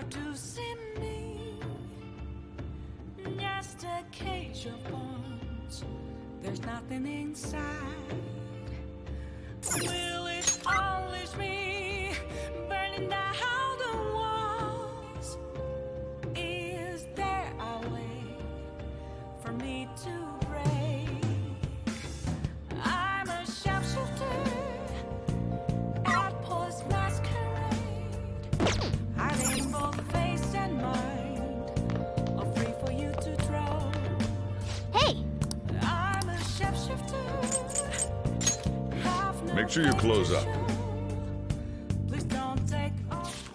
to see me. Just a cage of bones. There's nothing inside. Will it unleash me, burning down the walls? Is there a way for me to break? I'm a sharpshooter at Post Masquerade. I aim both face and mind, all free for you to throw. Hey! I'm a sharpshooter. Make sure you close up. Please don't take off.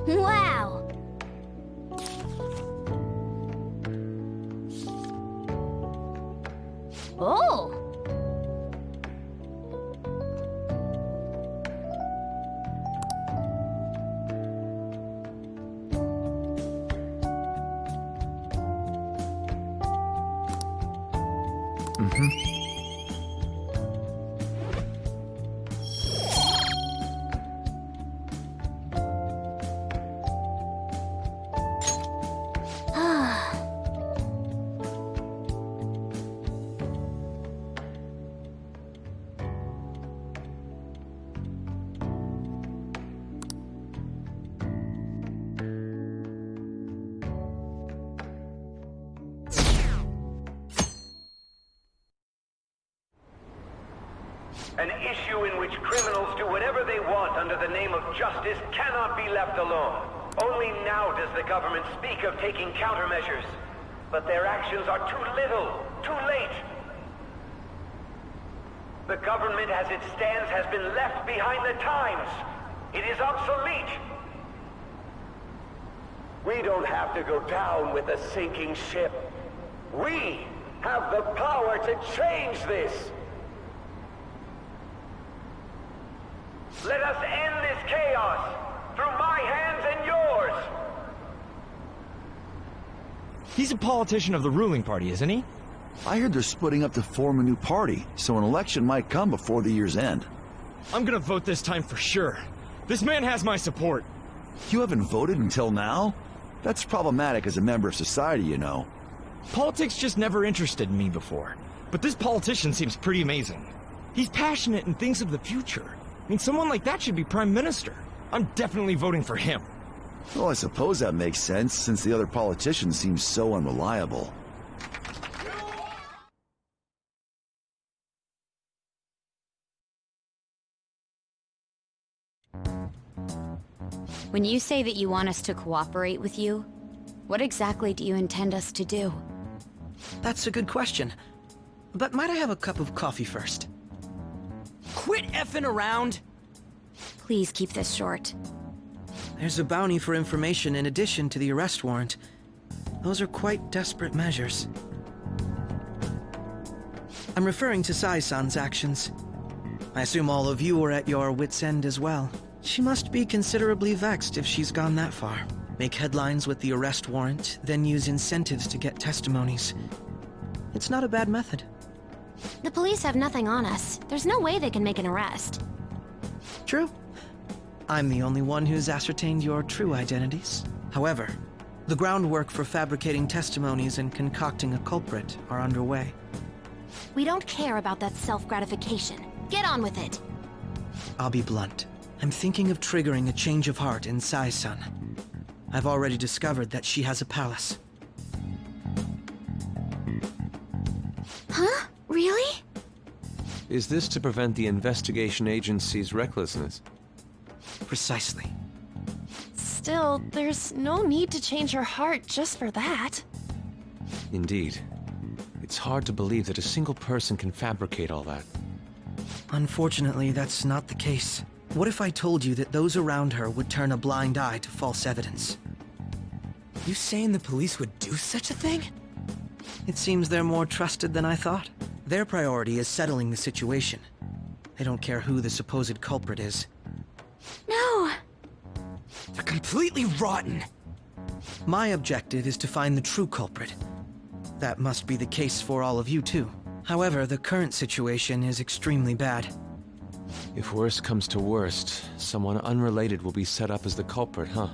Wow! Oh! An issue in which criminals do whatever they want under the name of justice cannot be left alone. Only now does the government speak of taking countermeasures. But their actions are too little, too late. The government as it stands has been left behind the times. It is obsolete. We don't have to go down with a sinking ship. We have the power to change this. Let us end this chaos through my hands and yours. He's a politician of the ruling party, isn't he? I heard they're splitting up to form a new party, so an election might come before the year's end. I'm gonna vote this time for sure. This man has my support. You haven't voted until now? That's problematic as a member of society, you know. Politics just never interested me before. But this politician seems pretty amazing. He's passionate and thinks of the future. I mean, someone like that should be prime minister. I'm definitely voting for him. Well, I suppose that makes sense, since the other politicians seem so unreliable. When you say that you want us to cooperate with you, what exactly do you intend us to do? That's a good question. But might I have a cup of coffee first? Quit effing around! Please keep this short. There's a bounty for information in addition to the arrest warrant. Those are quite desperate measures. I'm referring to Sai-san's actions. I assume all of you are at your wits' end as well. She must be considerably vexed if she's gone that far. Make headlines with the arrest warrant, then use incentives to get testimonies. It's not a bad method. The police have nothing on us. There's no way they can make an arrest. True. I'm the only one who's ascertained your true identities. However, the groundwork for fabricating testimonies and concocting a culprit are underway. We don't care about that self-gratification. Get on with it. I'll be blunt. I'm thinking of triggering a change of heart in Sai-san. I've already discovered that she has a palace. Huh? Really? Is this to prevent the investigation agency's recklessness? Precisely. Still, there's no need to change her heart just for that. Indeed. It's hard to believe that a single person can fabricate all that. Unfortunately, that's not the case. What if I told you that those around her would turn a blind eye to false evidence? You saying the police would do such a thing? It seems they're more trusted than I thought. Their priority is settling the situation. They don't care who the supposed culprit is. No! They're completely rotten! My objective is to find the true culprit. That must be the case for all of you too. However, the current situation is extremely bad. If worst comes to worst, someone unrelated will be set up as the culprit, huh?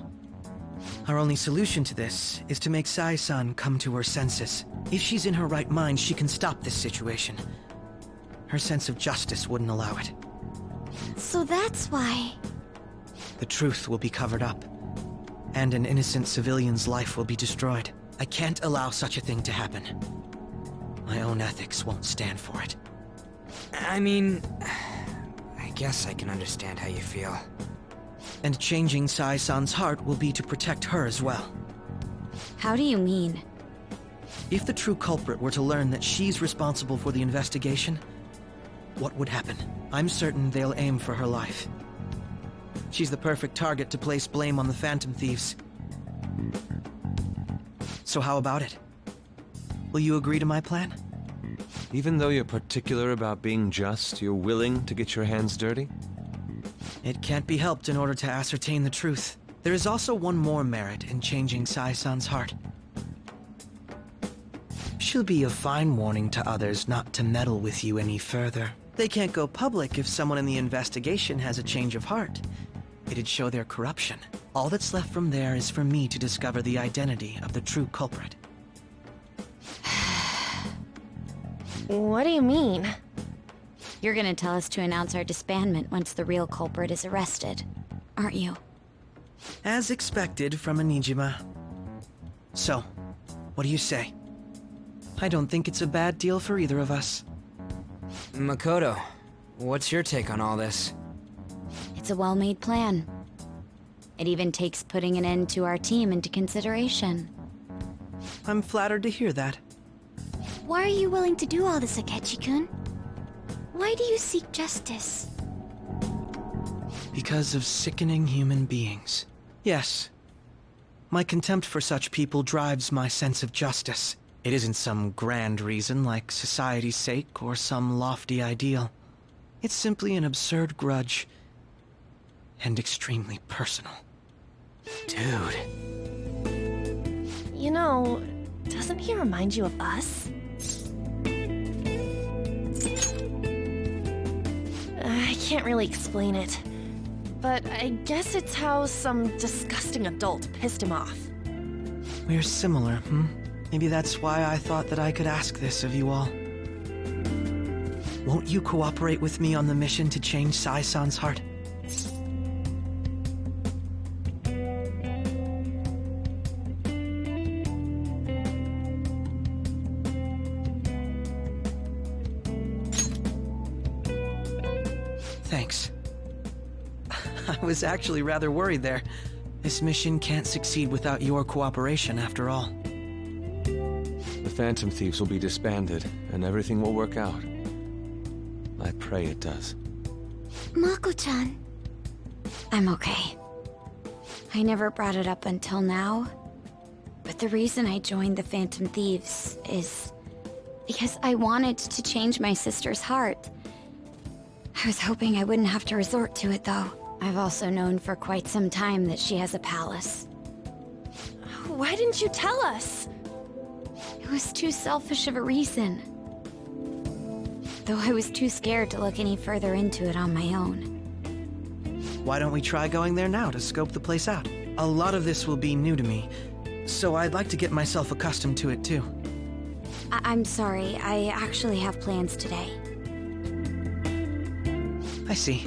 Our only solution to this is to make Sai-san come to her senses. If she's in her right mind, she can stop this situation. Her sense of justice wouldn't allow it. So that's why... The truth will be covered up, and an innocent civilian's life will be destroyed. I can't allow such a thing to happen. My own ethics won't stand for it. I mean, I guess I can understand how you feel. And changing Sai-san's heart will be to protect her as well. How do you mean? If the true culprit were to learn that she's responsible for the investigation, what would happen? I'm certain they'll aim for her life. She's the perfect target to place blame on the Phantom Thieves. So how about it? Will you agree to my plan? Even though you're particular about being just, you're willing to get your hands dirty? It can't be helped in order to ascertain the truth. There is also one more merit in changing Sai-san's heart. She'll be a fine warning to others not to meddle with you any further. They can't go public if someone in the investigation has a change of heart. It'd show their corruption. All that's left from there is for me to discover the identity of the true culprit. What do you mean? You're gonna tell us to announce our disbandment once the real culprit is arrested, aren't you? As expected from Onijima. So, what do you say? I don't think it's a bad deal for either of us. Makoto, what's your take on all this? It's a well-made plan. It even takes putting an end to our team into consideration. I'm flattered to hear that. Why are you willing to do all this, Akechi-kun? Why do you seek justice? Because of sickening human beings. Yes. My contempt for such people drives my sense of justice. It isn't some grand reason like society's sake or some lofty ideal. It's simply an absurd grudge. And extremely personal. Dude. You know, doesn't he remind you of us? I can't really explain it, but I guess it's how some disgusting adult pissed him off. We're similar, Maybe that's why I thought that I could ask this of you all. Won't you cooperate with me on the mission to change Sai-san's heart? Thanks. I was actually rather worried there. This mission can't succeed without your cooperation, after all. The Phantom Thieves will be disbanded, and everything will work out. I pray it does. Mako-chan. I'm okay. I never brought it up until now, but the reason I joined the Phantom Thieves is because I wanted to change my sister's heart. I was hoping I wouldn't have to resort to it, though. I've also known for quite some time that she has a palace. Why didn't you tell us? It was too selfish of a reason. Though I was too scared to look any further into it on my own. Why don't we try going there now to scope the place out? A lot of this will be new to me, so I'd like to get myself accustomed to it too. I'm sorry, I actually have plans today. I see.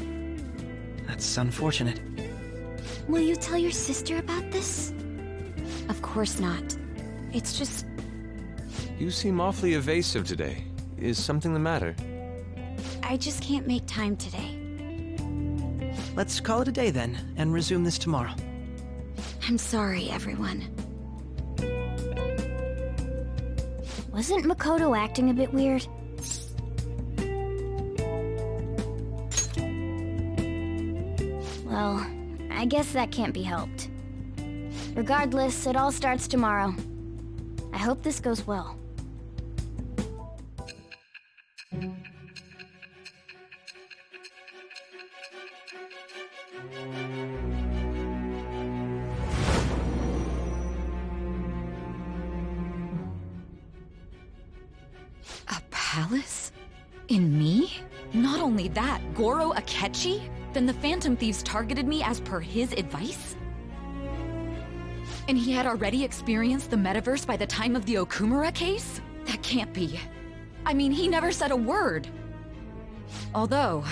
That's unfortunate. Will you tell your sister about this? Of course not. It's just... You seem awfully evasive today. Is something the matter? I just can't make time today. Let's call it a day then, and resume this tomorrow. I'm sorry, everyone. Wasn't Makoto acting a bit weird? Well, I guess that can't be helped. Regardless, it all starts tomorrow. I hope this goes well. A palace? In me? Not only that, Goro Akechi? Then the Phantom Thieves targeted me as per his advice? And he had already experienced the metaverse by the time of the Okumura case? That can't be. I mean, he never said a word. Although,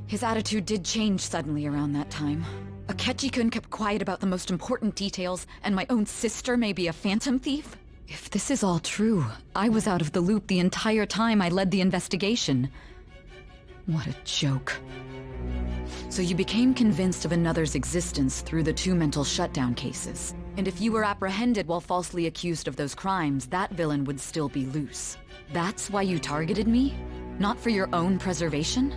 his attitude did change suddenly around that time. Akechi-kun kept quiet about the most important details, and my own sister may be a Phantom Thief? If this is all true, I was out of the loop the entire time I led the investigation. What a joke. So you became convinced of another's existence through the 2 mental shutdown cases. And if you were apprehended while falsely accused of those crimes, that villain would still be loose. That's why you targeted me? Not for your own preservation?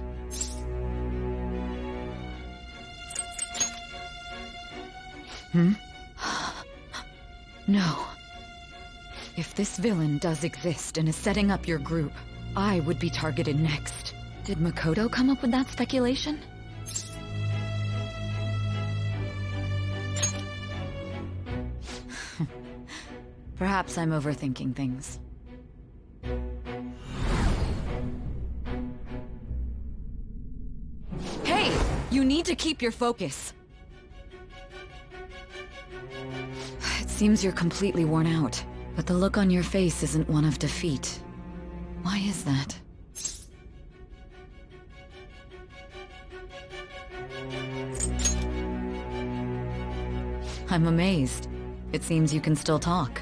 No. If this villain does exist and is setting up your group, I would be targeted next. Did Makoto come up with that speculation? Perhaps I'm overthinking things. Hey! You need to keep your focus. It seems you're completely worn out, but the look on your face isn't one of defeat. Why is that? I'm amazed. It seems you can still talk.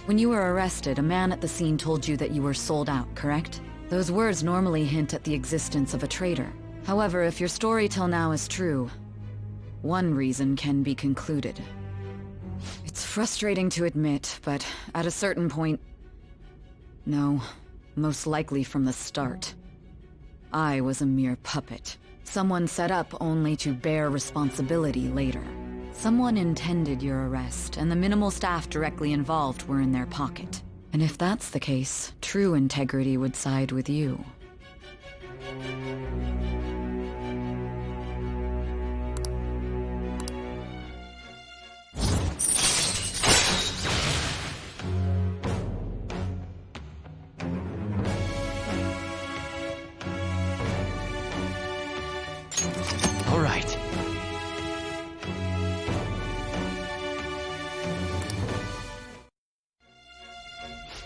When you were arrested, a man at the scene told you that you were sold out, correct? Those words normally hint at the existence of a traitor. However, if your story till now is true, one reason can be concluded. It's frustrating to admit, but at a certain point... No, most likely from the start. I was a mere puppet. Someone set up only to bear responsibility later. Someone intended your arrest, and the minimal staff directly involved were in their pocket. And if that's the case, true integrity would side with you. All right.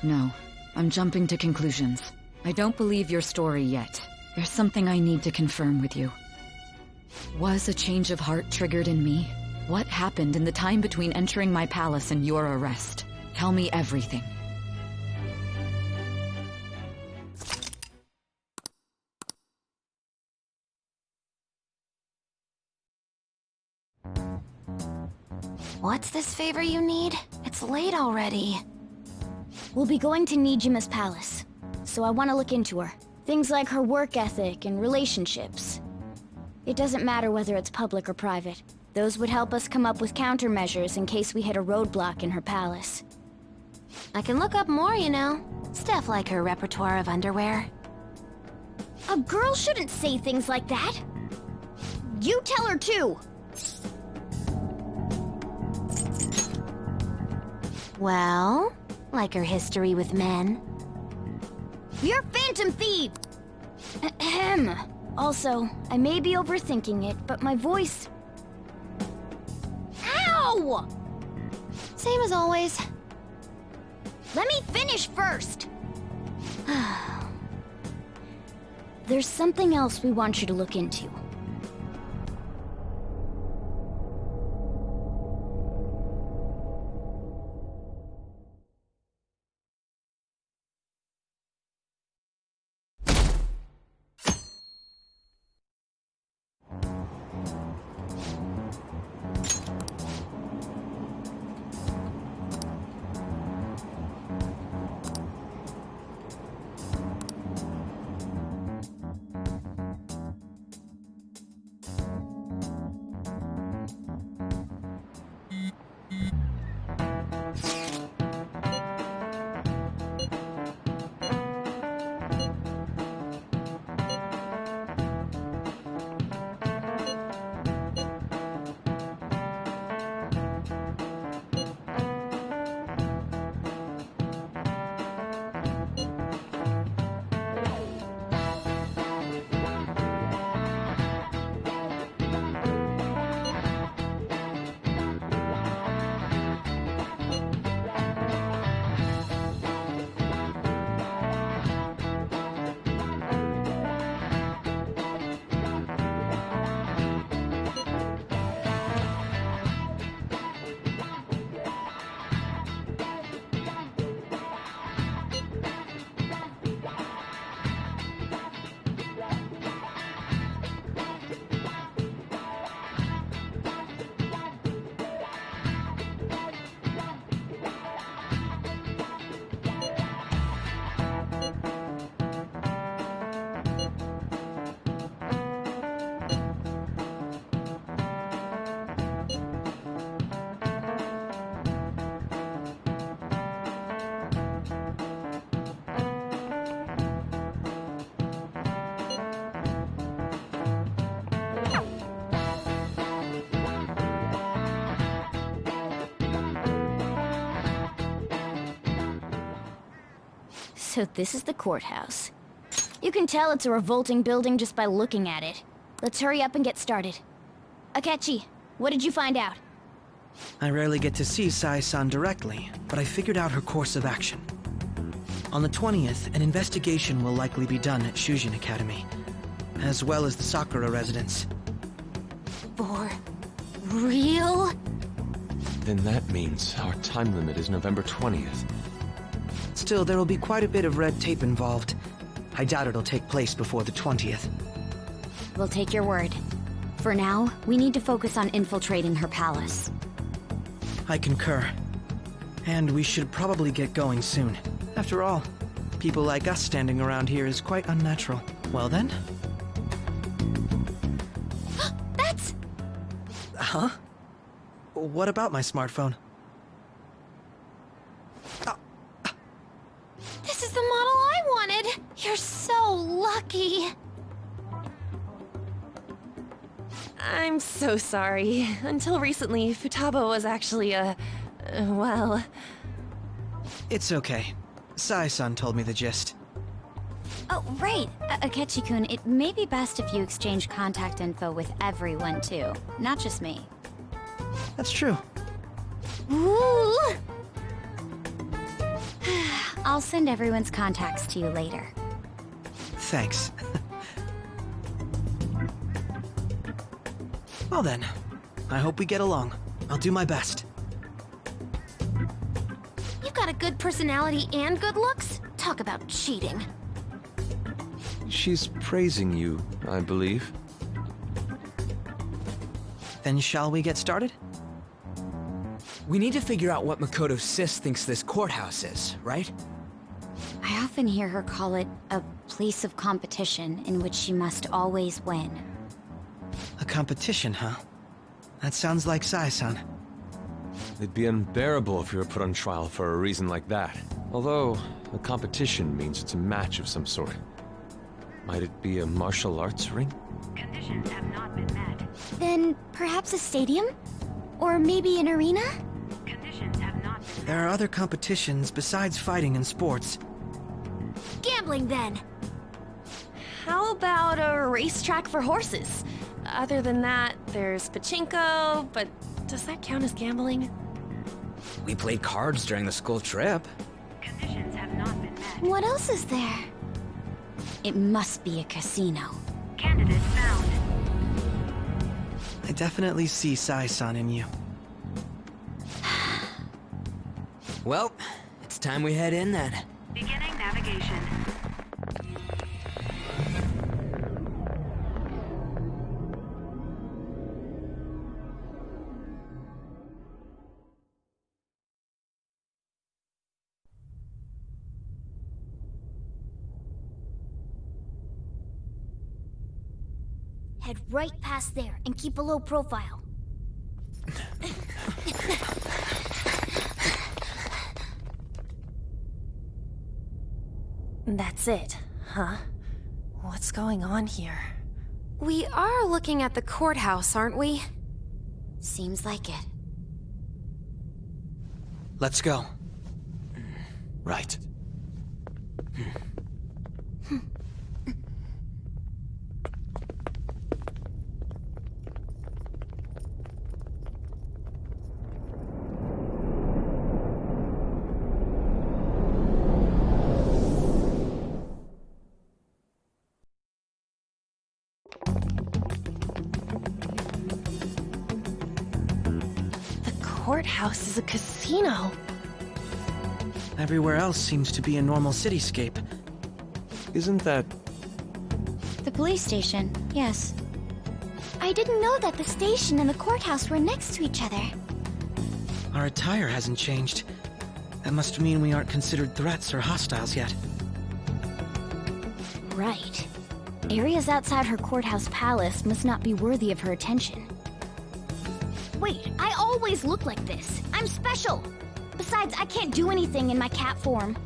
No, I'm jumping to conclusions. I don't believe your story yet. There's something I need to confirm with you. Was a change of heart triggered in me? What happened in the time between entering my palace and your arrest? Tell me everything. What's this favor you need? It's late already. We'll be going to Nijima's palace, so I want to look into her. Things like her work ethic and relationships. It doesn't matter whether it's public or private. Those would help us come up with countermeasures in case we hit a roadblock in her palace. I can look up more, you know. Stuff like her repertoire of underwear. A girl shouldn't say things like that. You tell her too. Well, like her history with men. You're Phantom Thief! Ahem. Also, I may be overthinking it, but my voice... Ow! Same as always. Let me finish first! There's something else we want you to look into. So this is the courthouse. You can tell it's a revolting building just by looking at it. Let's hurry up and get started. Akechi, what did you find out? I rarely get to see Sai-san directly, but I figured out her course of action. On the 20th, an investigation will likely be done at Shujin Academy, as well as the Sakura residence. For real? Then that means our time limit is November 20th. Still, there will be quite a bit of red tape involved. I doubt it'll take place before the 20th. We'll take your word. For now, we need to focus on infiltrating her palace. I concur. And we should probably get going soon. After all, people like us standing around here is quite unnatural. Well then? That's... Huh? What about my smartphone? This is the model I wanted! You're so lucky! I'm so sorry. Until recently, Futaba was actually well... It's okay. Sai-san told me the gist. Oh, right. Akechi-kun, it may be best if you exchange contact info with everyone, too. Not just me. That's true. Ooh! I'll send everyone's contacts to you later. Thanks. Well then, I hope we get along. I'll do my best. You've got a good personality and good looks? Talk about cheating. She's praising you, I believe. Then shall we get started? We need to figure out what Makoto Sis thinks this courthouse is, right? I often hear her call it a place of competition in which she must always win. A competition, huh? That sounds like Sai-san. It'd be unbearable if you were put on trial for a reason like that. Although, a competition means it's a match of some sort. Might it be a martial arts ring? Conditions have not been met. Then perhaps a stadium? Or maybe an arena? Conditions have not been met. There are other competitions besides fighting and sports. Gambling, then! How about a racetrack for horses? Other than that, there's pachinko, but does that count as gambling? We played cards during the school trip. Conditions have not been met. What else is there? It must be a casino. Candidate found. I definitely see Sai-san in you. Well, it's time we head in then. Beginning navigation. Head right past there and keep a low profile. That's it, huh? What's going on here? We are looking at the courthouse, aren't we? Seems like it. Let's go. Right. Courthouse is a casino. Everywhere else seems to be a normal cityscape. Isn't that... The police station, yes. I didn't know that the station and the courthouse were next to each other. Our attire hasn't changed. That must mean we aren't considered threats or hostiles yet. Right. Areas outside her courthouse palace must not be worthy of her attention. Wait, I always look like this. I'm special! Besides, I can't do anything in my cat form.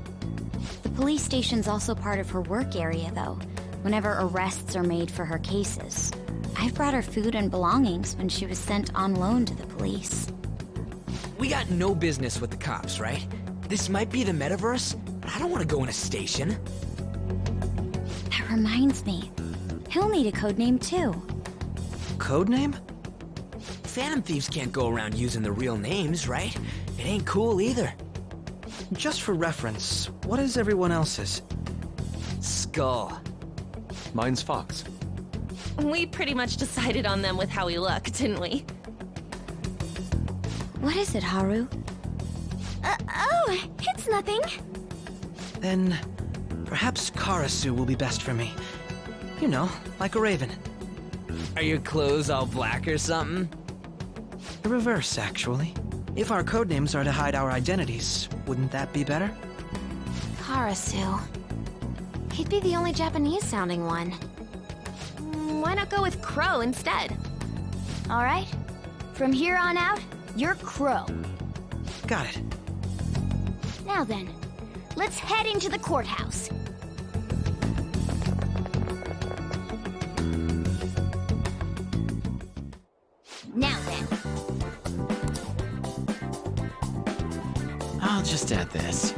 The police station's also part of her work area, though, whenever arrests are made for her cases. I've brought her food and belongings when she was sent on loan to the police. We got no business with the cops, right? This might be the metaverse, but I don't want to go in a station. That reminds me. He'll need a codename too. Codename? Phantom thieves can't go around using their real names, right? It ain't cool either. Just for reference, what is everyone else's? Skull. Mine's Fox. We pretty much decided on them with how we look, didn't we? What is it, Haru? Oh, it's nothing. Then, perhaps Karasu will be best for me. You know, like a raven. Are your clothes all black or something? The reverse, actually. If our codenames are to hide our identities, wouldn't that be better? Karasu. He'd be the only Japanese-sounding one. Why not go with Crow instead? All right. From here on out, you're Crow. Got it. Now then, let's head into the courthouse. Now then. I'll just add this.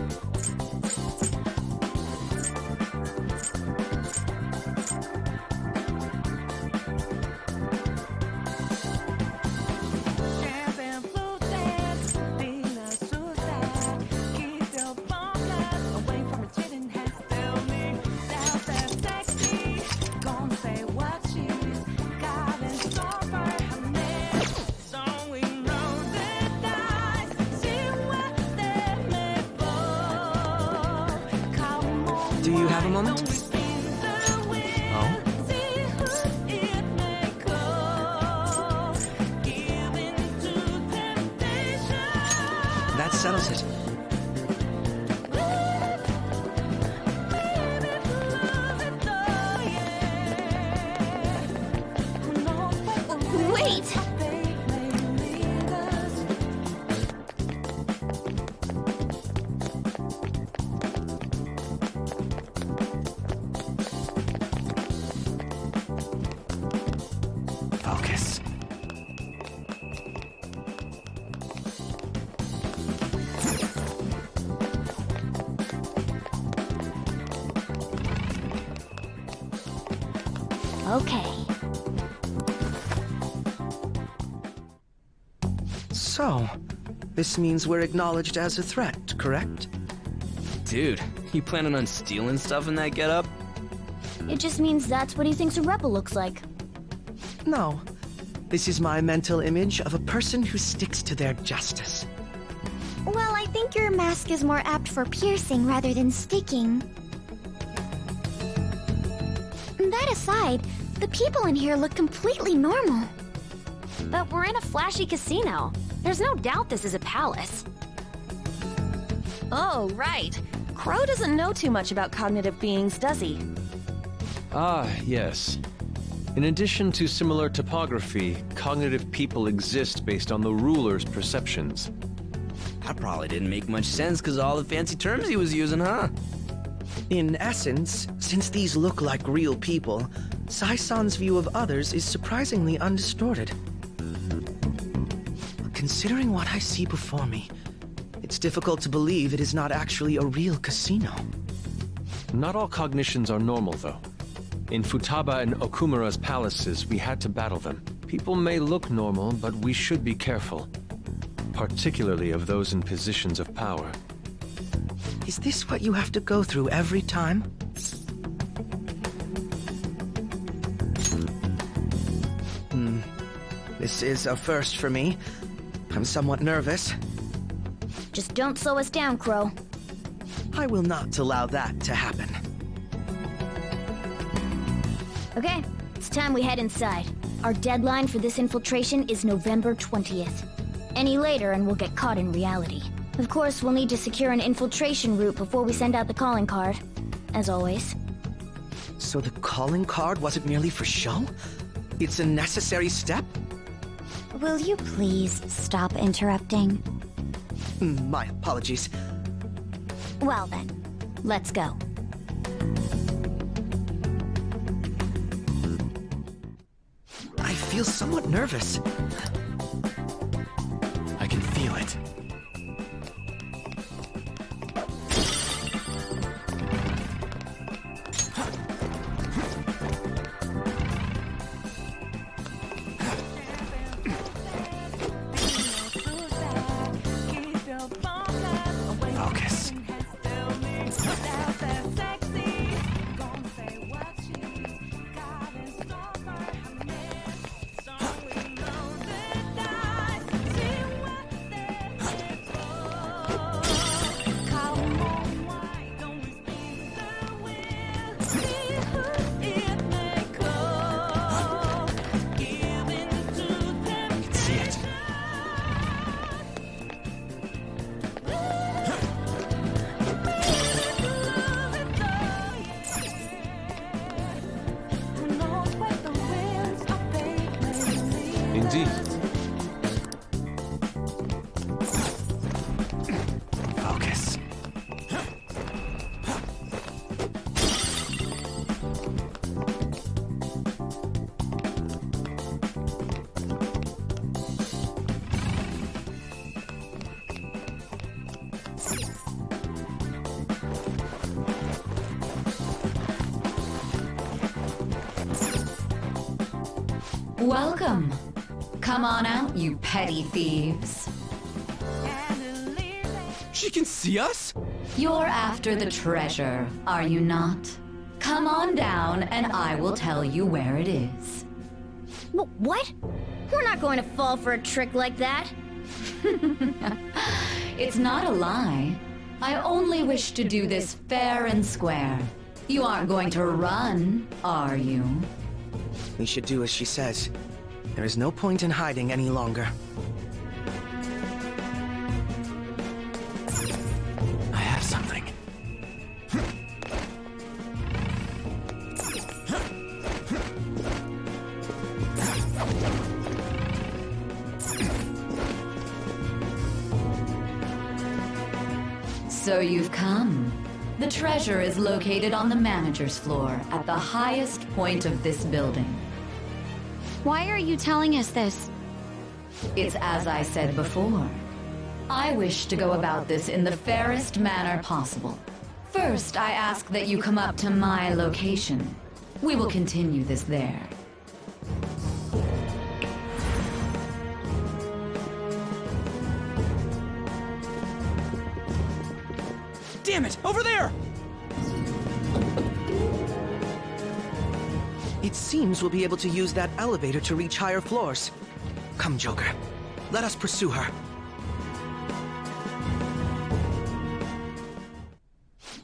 Do you have a moment? Oh? That settles it. Wait! Focus. Okay. So, this means we're acknowledged as a threat, correct? Dude, you planning on stealing stuff in that getup? It just means that's what he thinks a rebel looks like. No. This is my mental image of a person who sticks to their justice. Well, I think your mask is more apt for piercing rather than sticking. That aside, the people in here look completely normal. But we're in a flashy casino. There's no doubt this is a palace. Oh, right. Crow doesn't know too much about cognitive beings, does he? Ah, yes. In addition to similar topography, cognitive people exist based on the ruler's perceptions. That probably didn't make much sense because of all the fancy terms he was using, huh? In essence, since these look like real people, Sai-san's view of others is surprisingly undistorted. Considering what I see before me, it's difficult to believe it is not actually a real casino. Not all cognitions are normal, though. In Futaba and Okumura's palaces, we had to battle them. People may look normal, but we should be careful. Particularly of those in positions of power. Is this what you have to go through every time? This is a first for me. I'm somewhat nervous. Just don't slow us down, Crow. I will not allow that to happen. Okay, it's time we head inside. Our deadline for this infiltration is November 20th. Any later and we'll get caught in reality. Of course, we'll need to secure an infiltration route before we send out the calling card. As always. So the calling card wasn't merely for show? It's a necessary step? Will you please stop interrupting? My apologies. Well then, let's go. I feel somewhat nervous. I can feel it. indeed. Focus. Welcome. Come on out, you petty thieves. She can see us? You're after the treasure, are you not? Come on down and I will tell you where it is. What? We're not going to fall for a trick like that. It's not a lie. I only wish to do this fair and square. You aren't going to run, are you? We should do as she says. There is no point in hiding any longer. I have something. So you've come. The treasure is located on the manager's floor at the highest point of this building. Why are you telling us this? It's as I said before. I wish to go about this in the fairest manner possible. First, I ask that you come up to my location. We will continue this there. Damn it! Over there! It seems we'll be able to use that elevator to reach higher floors. Come, Joker. Let us pursue her.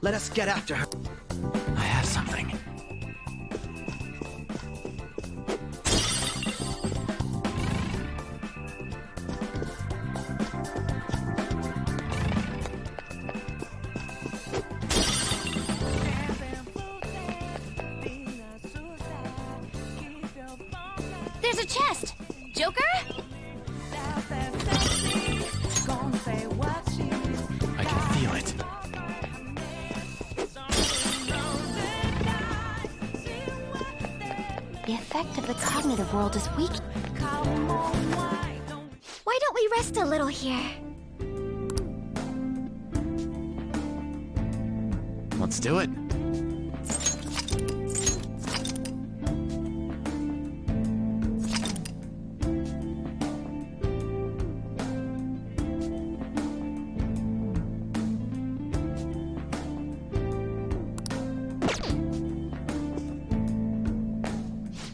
Let us get after her. I have something. There's a chest! Joker? I can feel it. The effect of the cognitive world is weak. Why don't we rest a little here? Let's do it.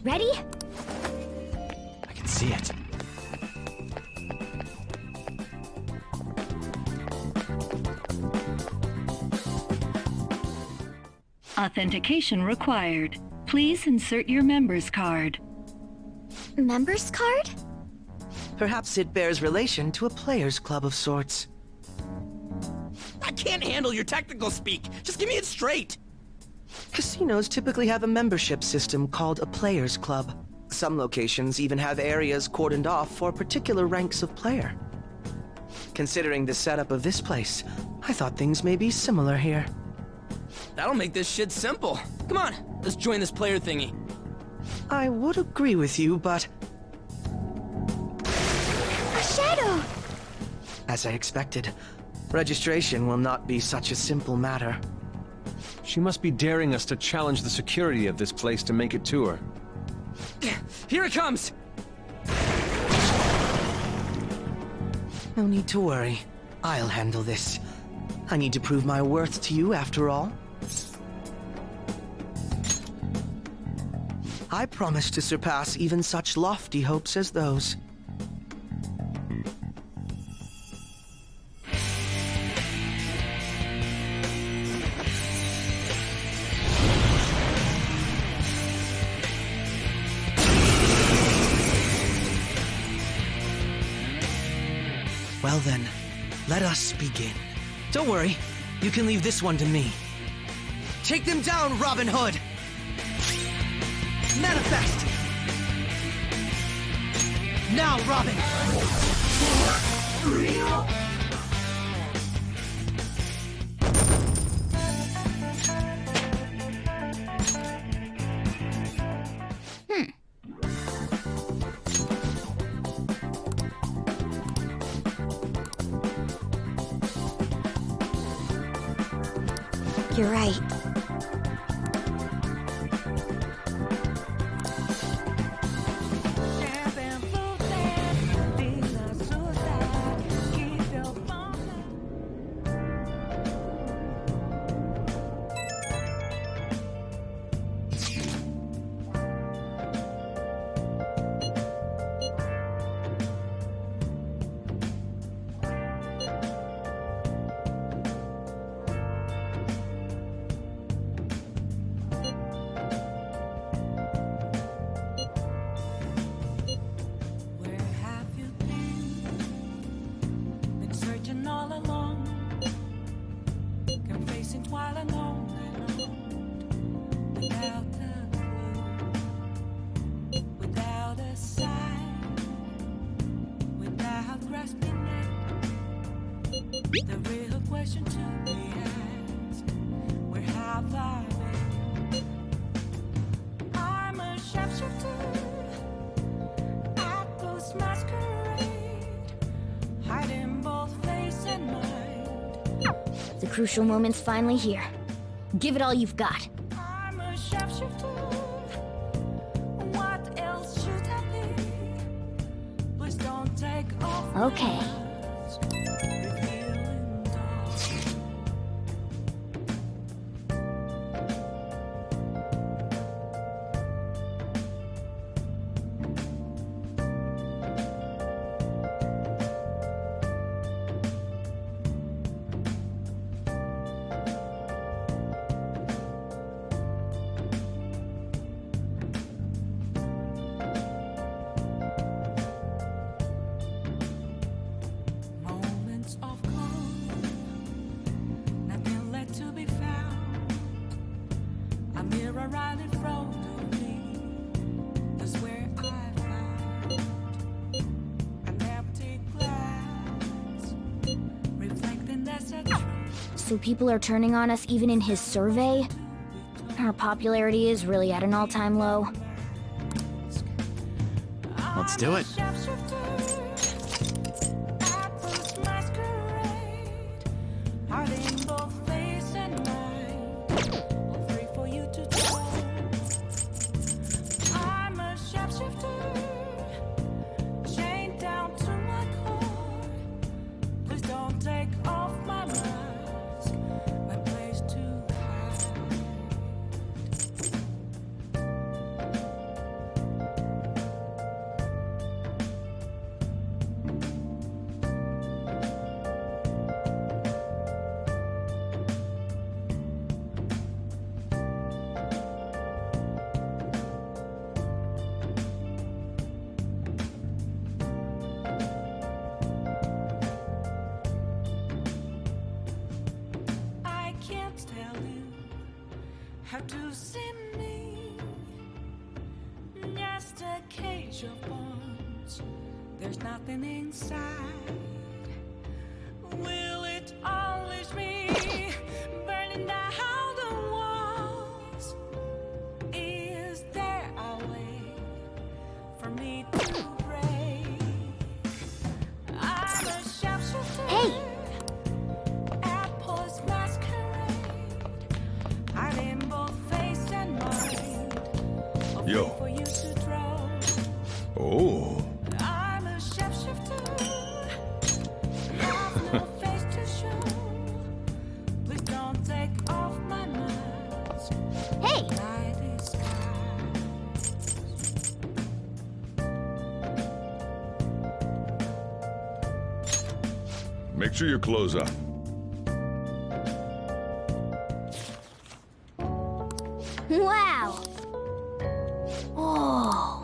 Ready? I can see it. Authentication required. Please insert your member's card. Member's card? Perhaps it bears relation to a players' club of sorts. I can't handle your technical speak. Just give me it straight. Casinos typically have a membership system called a players' club. Some locations even have areas cordoned off for particular ranks of player. Considering the setup of this place, I thought things may be similar here. That'll make this shit simple. Come on, let's join this player thingy. I would agree with you, but... A shadow! As I expected, registration will not be such a simple matter. She must be daring us to challenge the security of this place to make it to her. Here it comes! No need to worry. I'll handle this. I need to prove my worth to you, after all. I promise to surpass even such lofty hopes as those. Well then, let us begin. Don't worry, you can leave this one to me. Take them down, Robin Hood! Manifest! Now, Robin! You're right. The real question to be asked, where have I been? I'm a shapeshifter at Ghost Masquerade, hiding both face and mind. The crucial moment's finally here. Give it all you've got. I'm a shapeshifter. What else should I be? Please don't take off. Okay. So people are turning on us even in his survey? Our popularity is really at an all-time low. Let's do it. How to see me? Just a cage of bones. There's nothing inside. Will it unleash me? Burning down the walls. Is there a way for me to break? I'm a sharpshooter. Hey! Yo. Oh. I'm a shapeshifter. Have no face to show. Please don't take off my mask. Hey! Make sure your clothes up. Wow! Oh.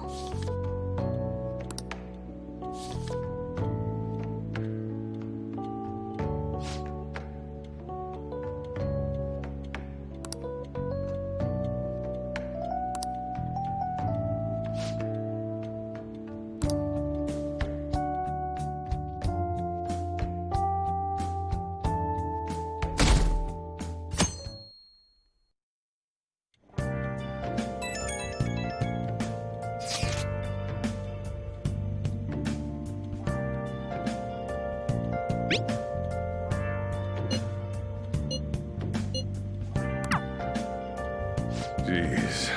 Jeez.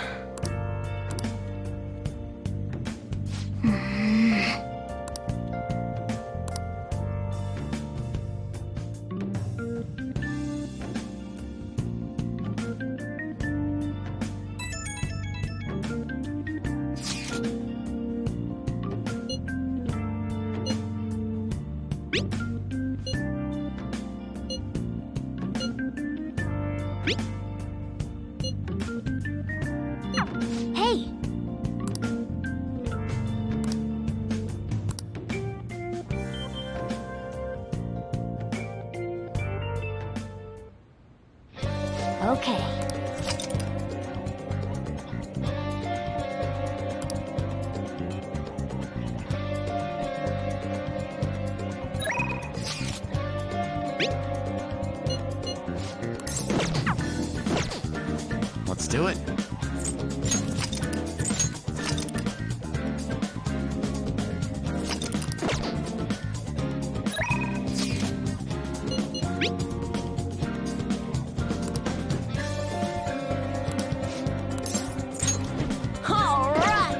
Hey! Okay. Let's do it. All right!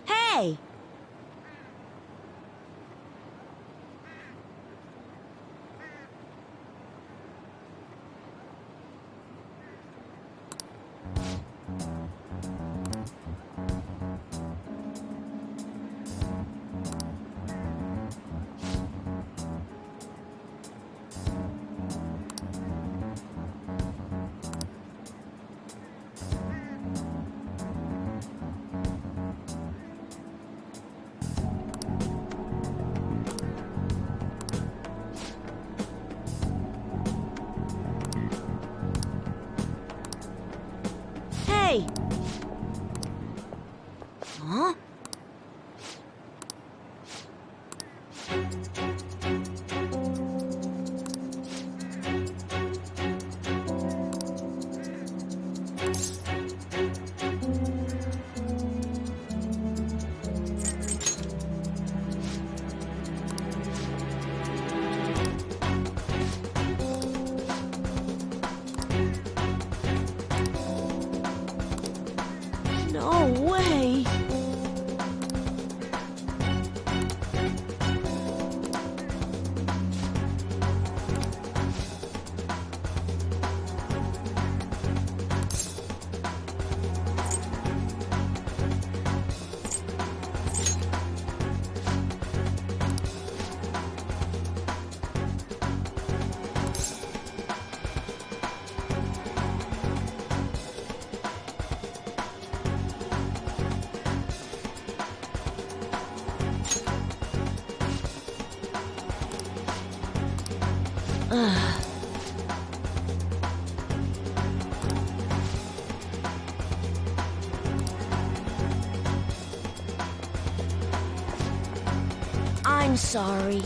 Hey! Hey! Huh? No way! I'm sorry.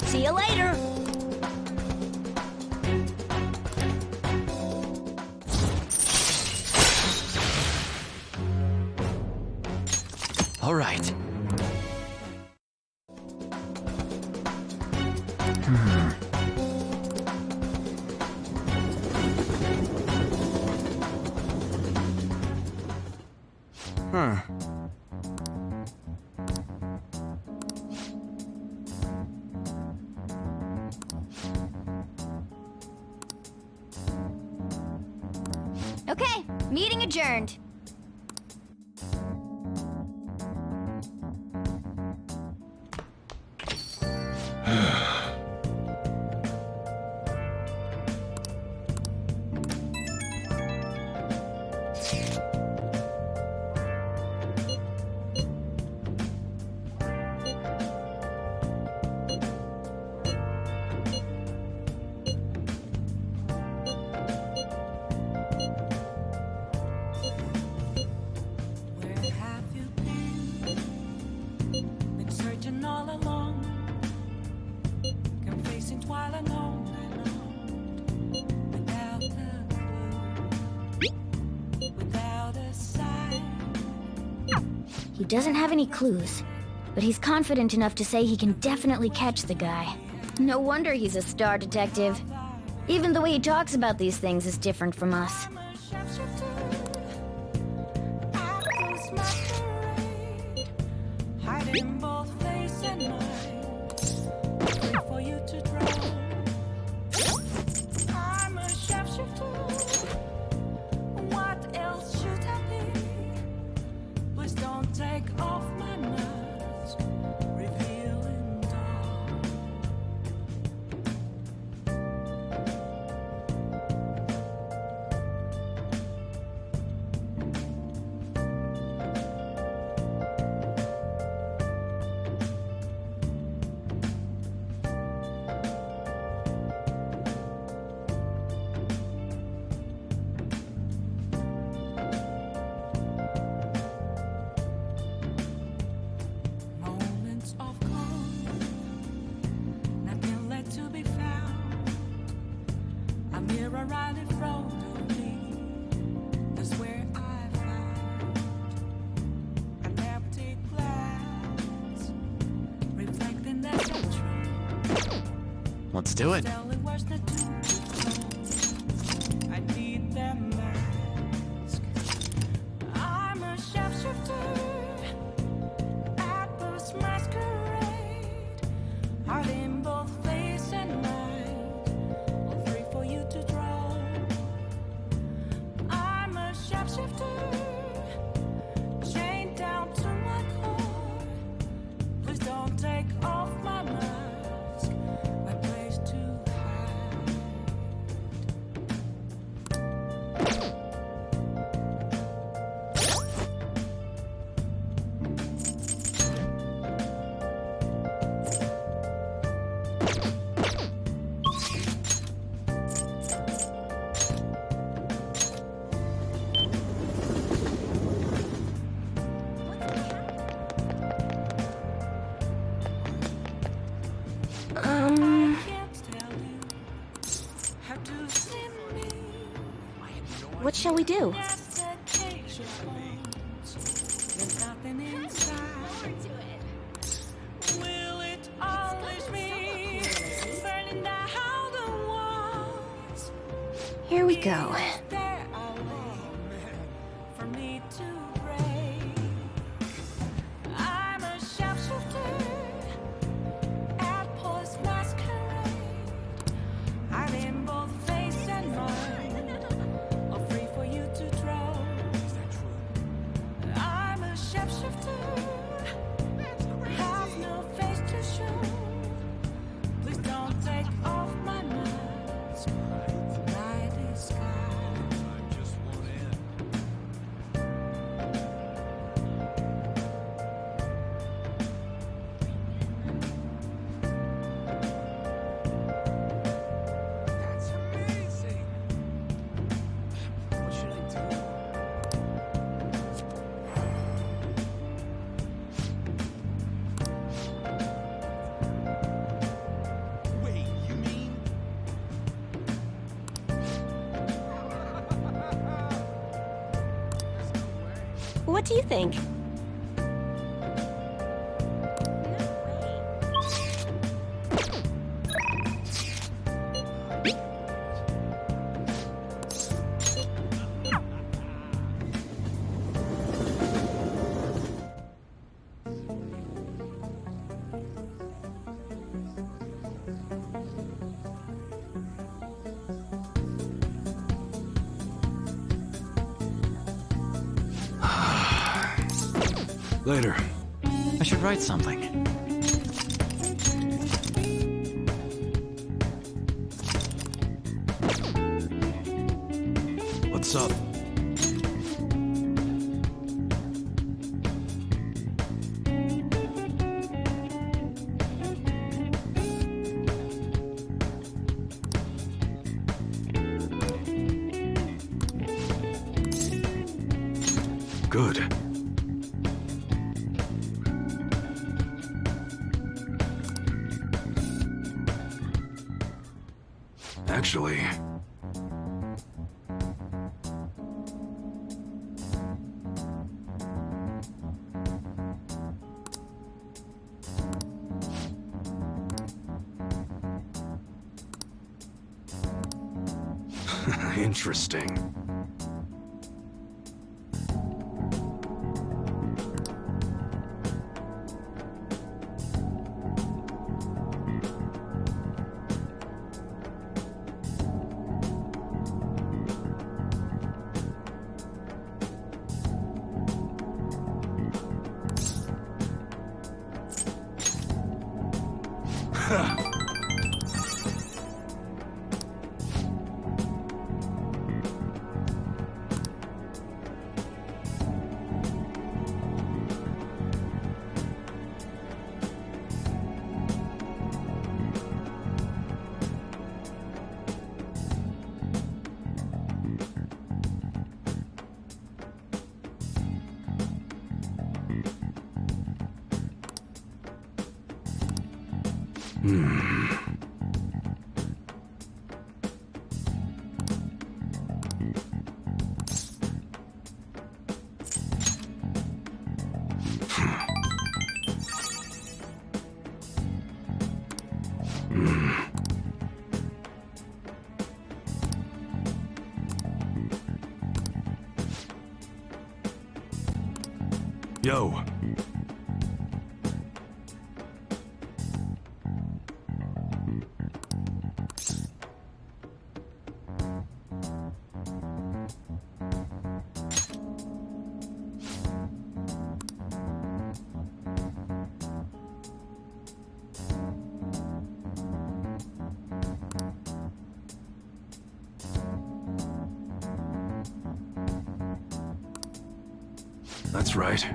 See you later. All right. Huh. Okay, meeting adjourned. He doesn't have any clues, but he's confident enough to say he can definitely catch the guy. No wonder he's a star detective. Even the way he talks about these things is different from us. Hiding both face and mind for you to draw. I'm a sharpshooter. What else should I be? Please don't take off my mask, revealing dark. Moments of calm, nothing left to be found. A mirror right in front of me, that's where I found an empty glass, reflecting that truth. Let's do it. Telling what's not to I need that mask. I'm a sharpshooter. Apples masquerade, hiding both face and mind, all free for you to draw. I'm a sharpshooter, chained down to my core. Please don't take off my mask, my place to hide. What shall we do? There's nothing inside. Will it always be burning down the walls? Here we go. There are ways for me to break. I'm a sharpshooter at Post Masquerade. I'm in both face and mind, all free for you to draw. I'm a sharpshooter, have no face to show. Please don't take off my mask, my disguise. That's amazing. What should I do? Wait, you mean? What do you think? Later. I should write something. What's up? Good. Actually... Interesting. Yo. That's right.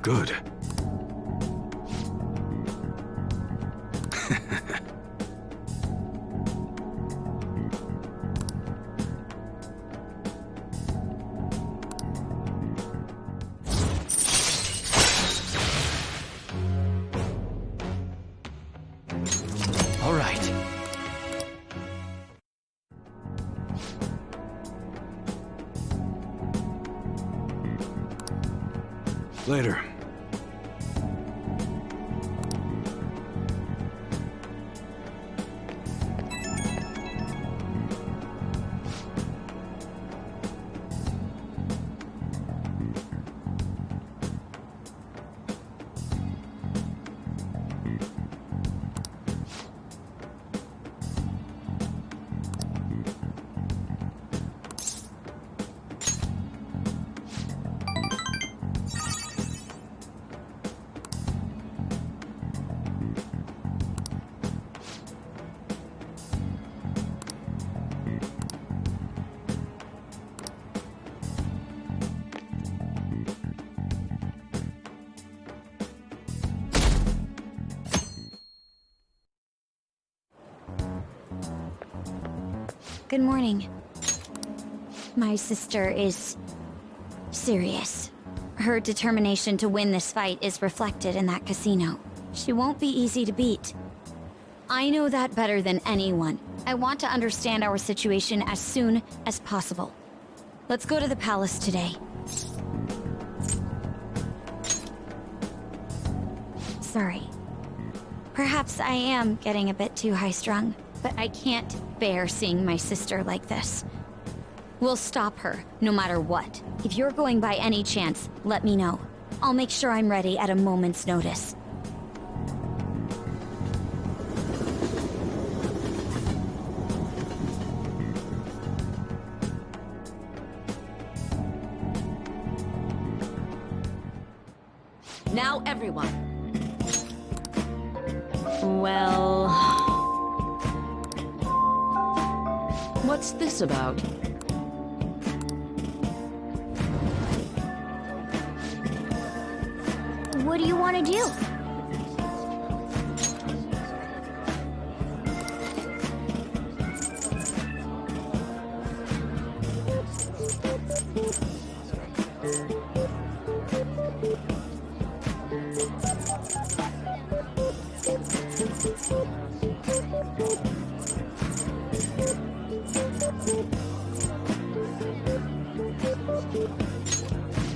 Good. All right. Later. Good morning. My sister is serious. Her determination to win this fight is reflected in that casino. She won't be easy to beat. I know that better than anyone. I want to understand our situation as soon as possible. Let's go to the palace today. Sorry. Perhaps I am getting a bit too high-strung, but I can't bear seeing my sister like this. We'll stop her, no matter what. If you're going by any chance, let me know. I'll make sure I'm ready at a moment's notice. Now everyone. Well... What's this about? What do you want to do?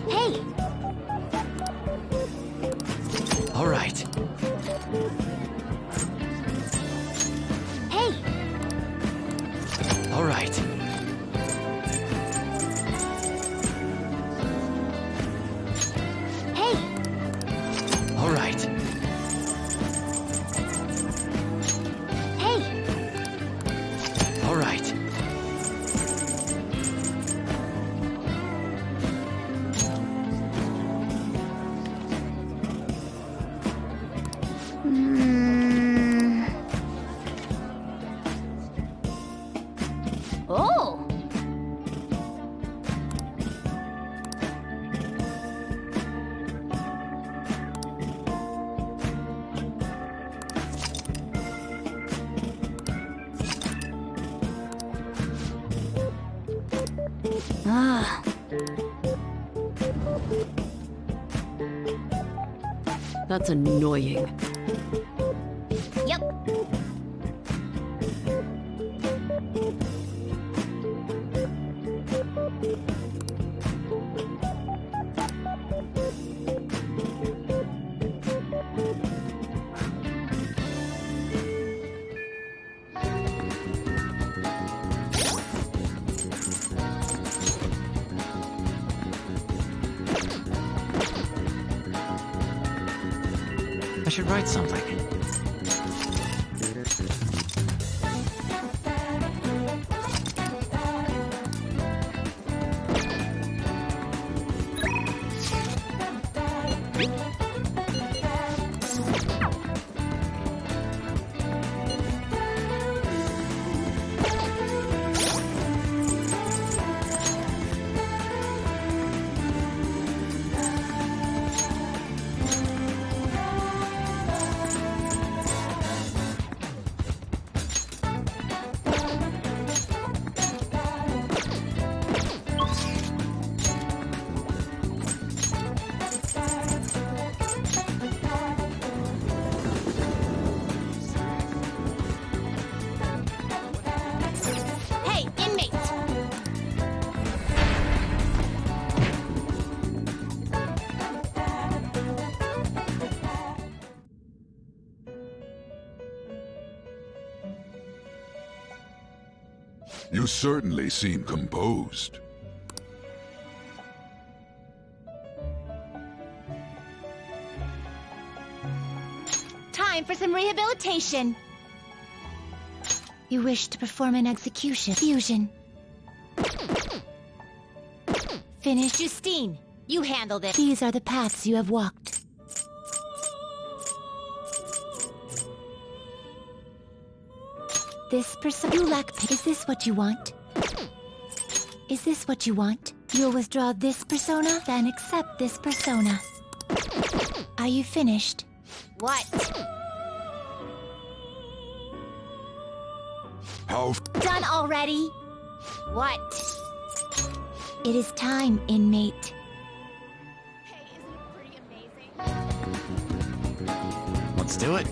Hey! Hey! All right. Hey! All right. Hey! All right. Oh! Ah. That's annoying. Yep. I should write something. Hey, inmate! You certainly seem composed. Time for some rehabilitation. You wish to perform an execution. Fusion. Finish. Justine, you handled it. These are the paths you have walked. This person. You lack. Is this what you want? Is this what you want? You'll withdraw this persona, then accept this persona. Are you finished? What? How? Done already? What? It is time, inmate. Hey, isn't it pretty amazing? Let's do it.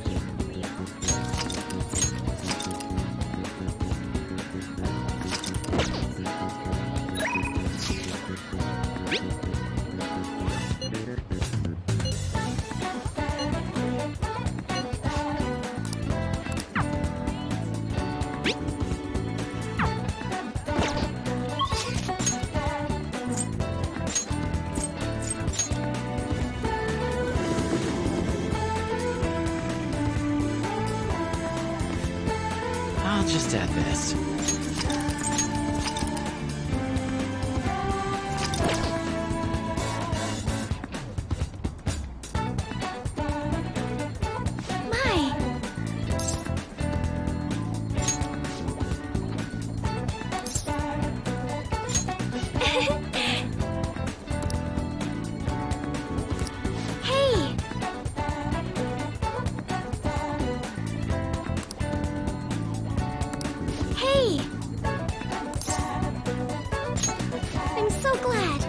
I'll just add this. My! Hey! Hey! I'm so glad.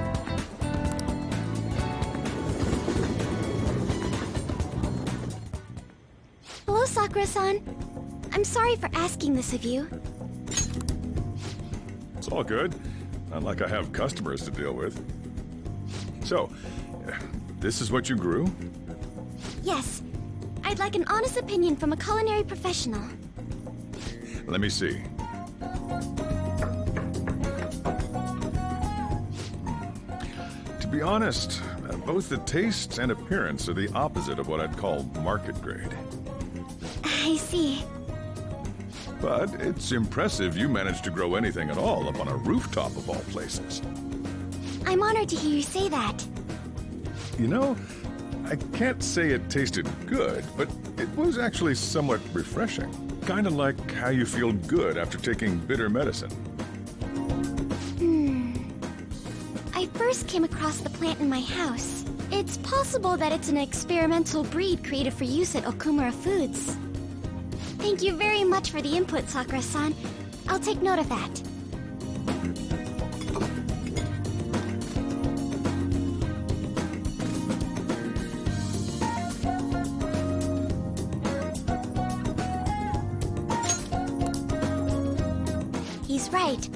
Hello, Sakura-san. I'm sorry for asking this of you. It's all good. Not like I have customers to deal with. So, this is what you grew? Yes. I'd like an honest opinion from a culinary professional. Let me see. To be honest, both the taste and appearance are the opposite of what I'd call market grade. I see. But it's impressive you managed to grow anything at all up on a rooftop of all places. I'm honored to hear you say that. You know, I can't say it tasted good, but it was actually somewhat refreshing. Kind of like how you feel good after taking bitter medicine. I first came across the plant in my house. It's possible that it's an experimental breed created for use at Okumura Foods. Thank you very much for the input, Sakura-san. I'll take note of that. He's right.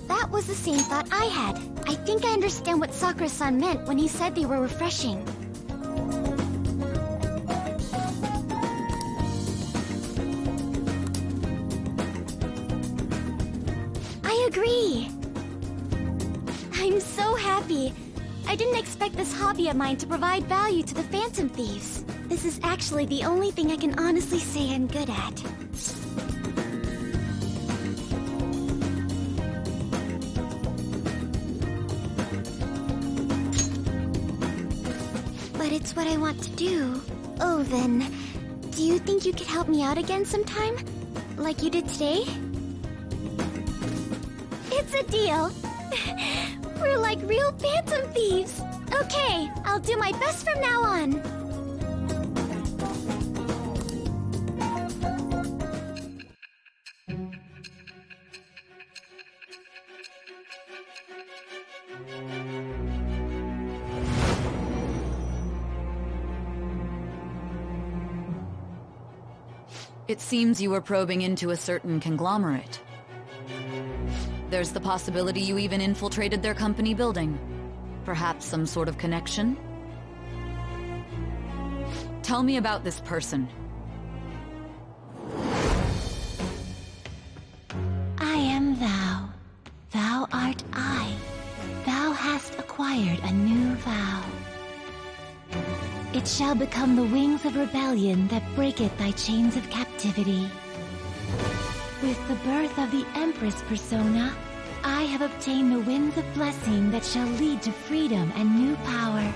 That was the same thought I had. I think I understand what Sakura-san meant when he said they were refreshing. I agree. I'm so happy. I didn't expect this hobby of mine to provide value to the Phantom Thieves. This is actually the only thing I can honestly say I'm good at. But it's what I want to do. Oh, then, do you think you could help me out again sometime? Like you did today? It's a deal. We're like real Phantom Thieves. Okay, I'll do my best from now on. It seems you were probing into a certain conglomerate. There's the possibility you even infiltrated their company building. Perhaps some sort of connection? Tell me about this person. I am thou. Thou art I. Thou hast acquired a new vow. It shall become the wings of rebellion that breaketh thy chains of captivity. With the birth of the Empress persona, I have obtained the winds of blessing that shall lead to freedom and new power.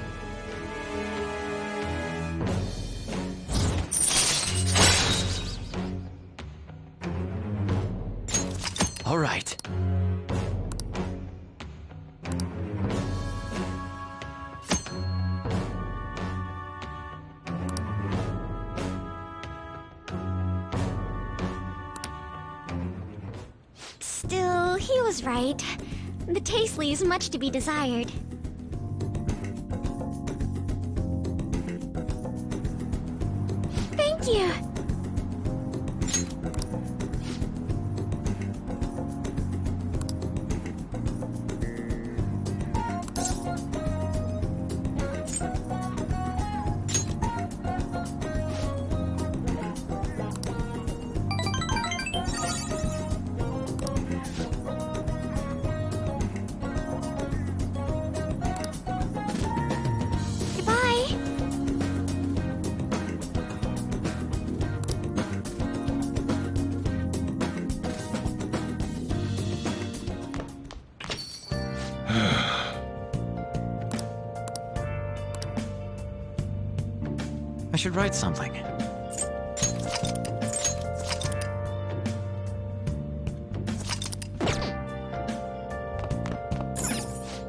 All right. Still, he was right. The taste leaves much to be desired. Thank you! I should write something.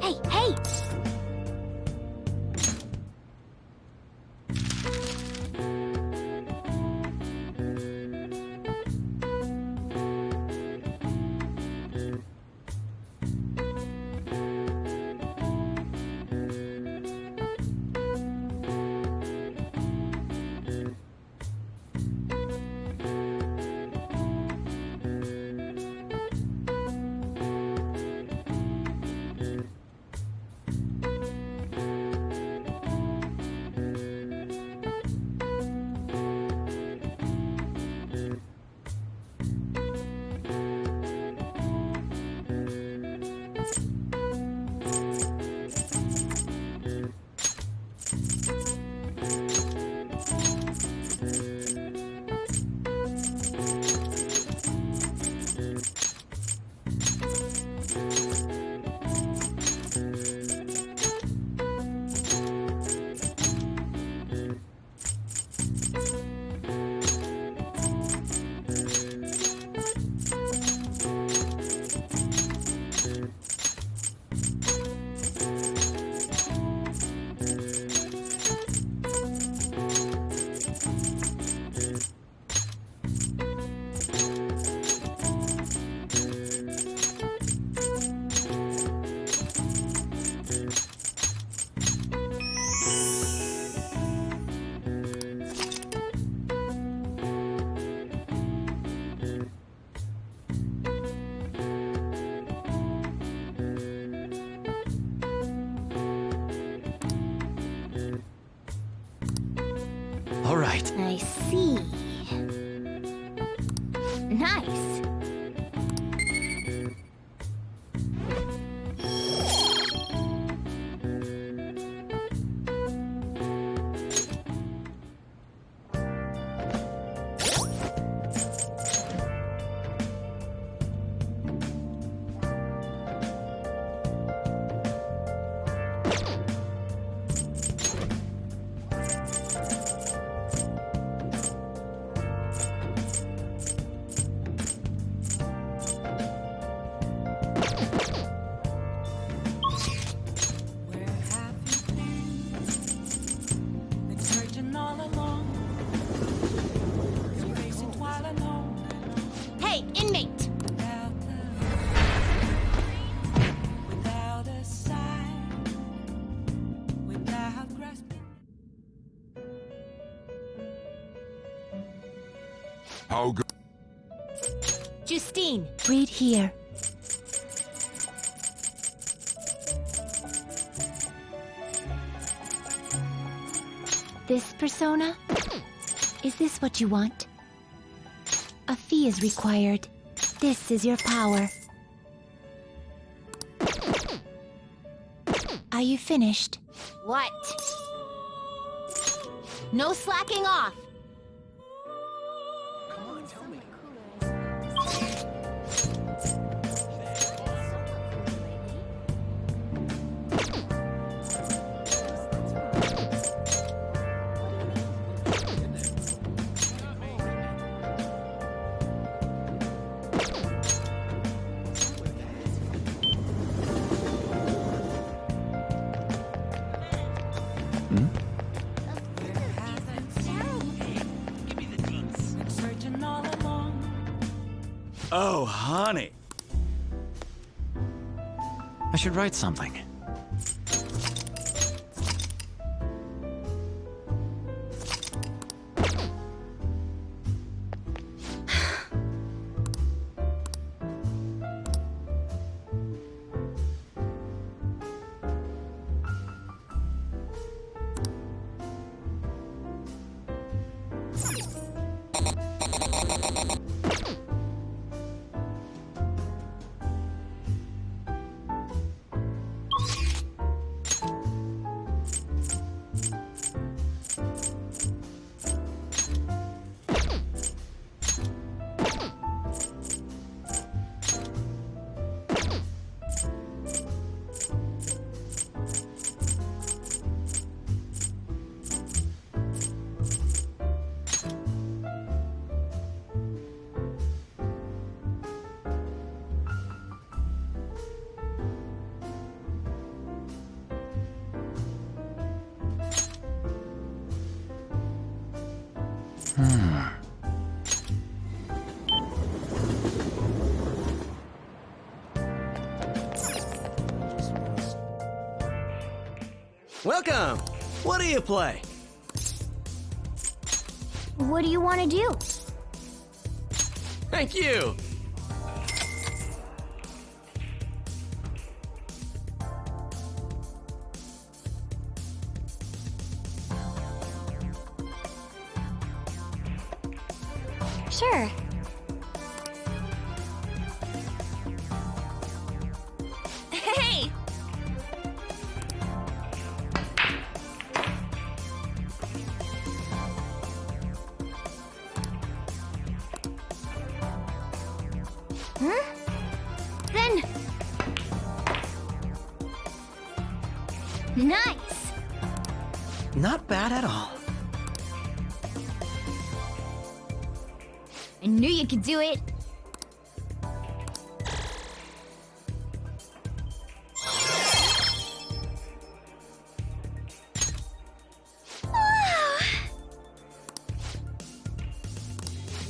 Hey, hey! right. I see. Nice. Hey, inmate! How good? Justine, read here. This persona? Is this what you want? A fee is required. This is your power. Are you finished? What? No slacking off! Oh, honey. I should write something. Welcome! What do you play? What do you want to do? Thank you! Sure. Hey! Then... Nice! Not bad at all. I knew you could do it!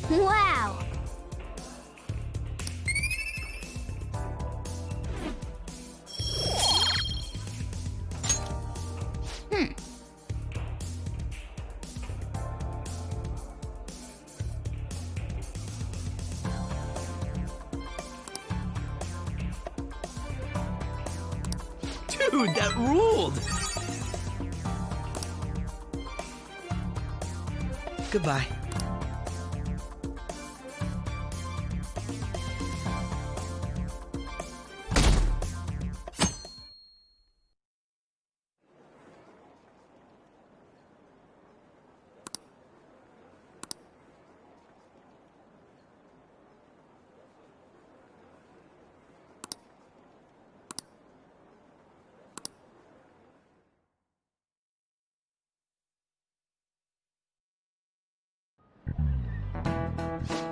Wow! Dude, that ruled! Goodbye.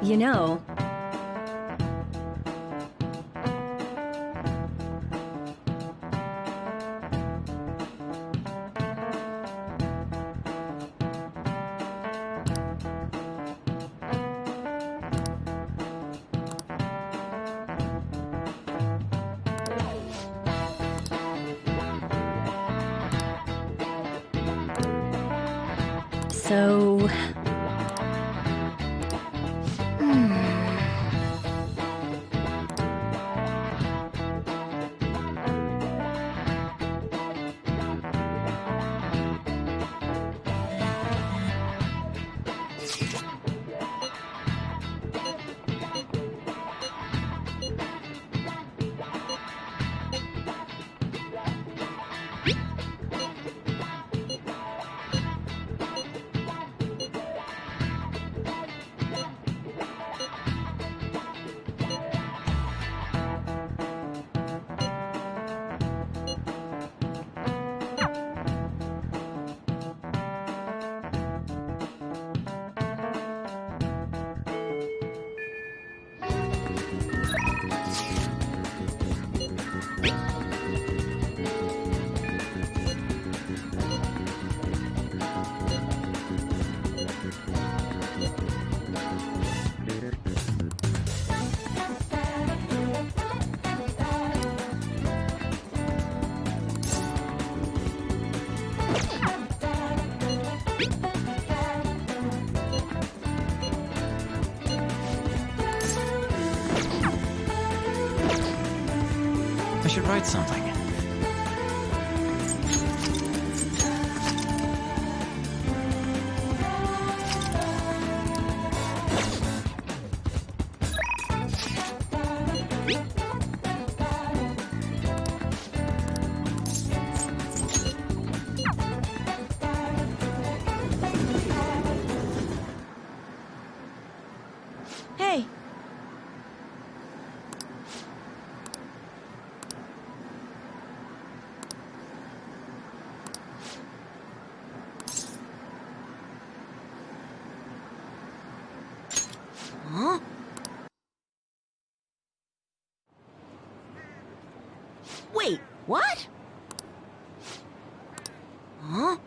You know... So... I should write something. Hey! Huh? Wait, what? Huh?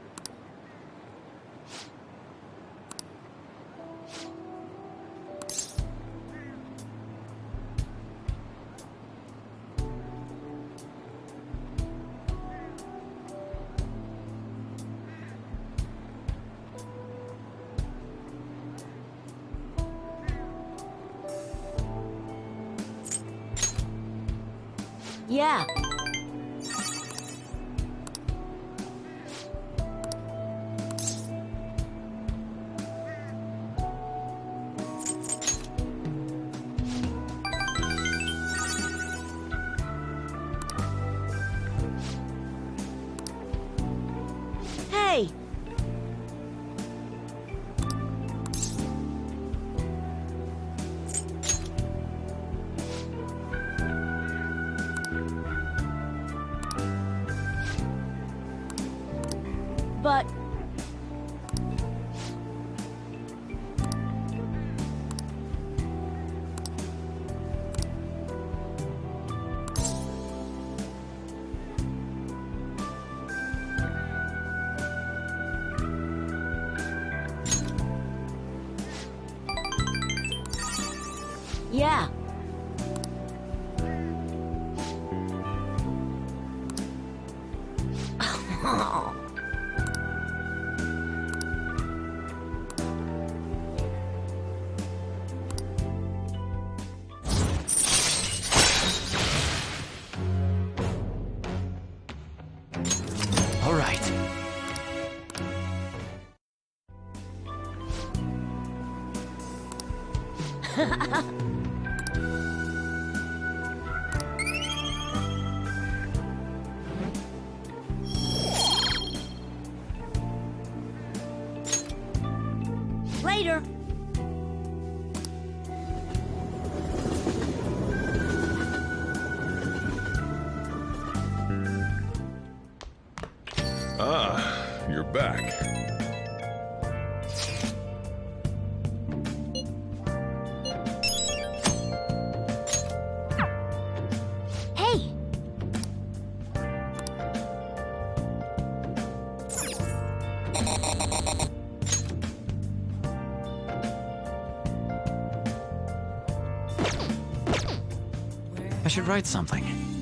Yeah. Hey! But... yeah. All right. Later. Ah, you're back. Hey! I should write something.